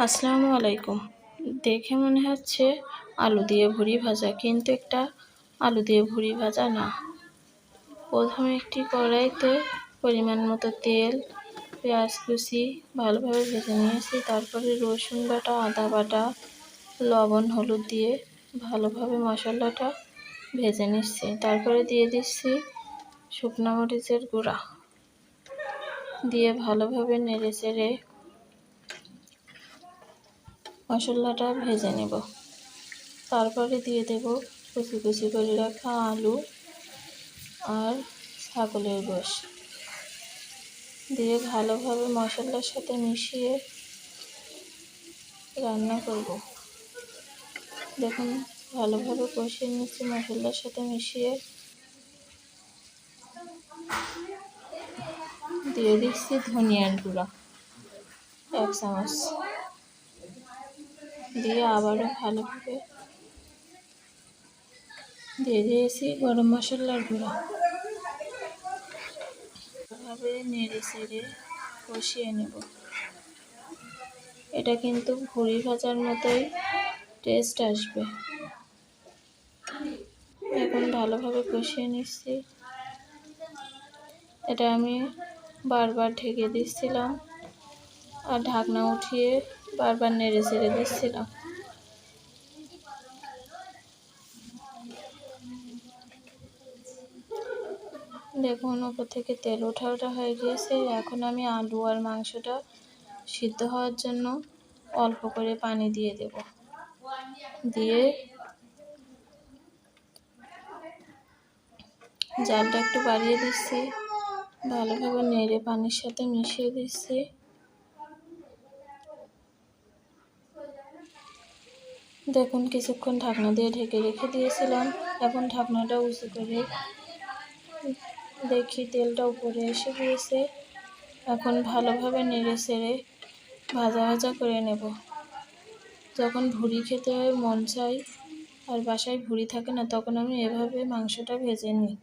আসসালামু আলাইকুম। দেখে মনে হচ্ছে আলু দিয়ে ভুড়ি ভাজা, কিন্তু একটা আলু দিয়ে ভুড়ি ভাজা না। প্রথমে একটি কড়াইতে পরিমাণ মতো তেল, পেঁয়াজ কুচি ভালোভাবে ভেজে নিয়েছি। তারপরে রসুন বাটা, আদা বাটা, লবণ, হলুদ দিয়ে ভালোভাবে মশলাটা ভেজে নিচ্ছি। তারপরে দিয়ে দিচ্ছি শুকনো মরিচের গুঁড়া, দিয়ে ভালোভাবে নেড়ে চেড়ে মশলাটা ভেজে নেব। তারপরে দিয়ে দেব কুচি কুচি করে রাখা আলু আর ছাগলের গোশ, দিয়ে ভালোভাবে মশলার সাথে মিশিয়ে রান্না করব। দেখুন ভালোভাবে কষিয়ে নিচ্ছি মশলার সাথে মিশিয়ে। দিয়ে দিচ্ছি ধনিয়ার গুঁড়া 1 চামচ, দিয়ে আবারও ভালোভাবে দিয়ে দিয়েছি গরম মশলার গুঁড়া। ভালোভাবে নেড়ে চেড়ে কষিয়ে নেব। এটা কিন্তু ভুড়ি ভাজার মতোই টেস্ট আসবে। এখন ভালোভাবে কষিয়ে নিচ্ছি। এটা আমি বারবার ঢেকে দিচ্ছিলাম আর ঢাকনা উঠিয়ে বারবার নেড়ে চেড়ে দিচ্ছিলাম। দেখুন উপর থেকে তেল ওঠা হয়ে গিয়েছে। এখন আমি আলু আর মাংসটা সিদ্ধ হওয়ার জন্য অল্প করে পানি দিয়ে দেব। দিয়ে জালটা একটু বাড়িয়ে দিচ্ছি, ভালোভাবে নেড়ে পানির সাথে মিশিয়ে দিচ্ছি। দেখুন কিছুক্ষণ ঢাকনা দিয়ে ঢেকে রেখে দিয়েছিলাম। এখন ঢাকনাটা উঁচু করে দেখি তেলটা উপরে এসে গিয়েছে। এখন ভালোভাবে নেড়ে চেড়ে ভাজা ভাজা করে নেব। যখন ভুড়ি খেতে মন চাই আর বাসায় ভুড়ি থাকে না, তখন আমি এভাবে মাংসটা ভেজে নিই।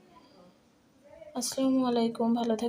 আসসালামু আলাইকুম, ভালো থাকবেন।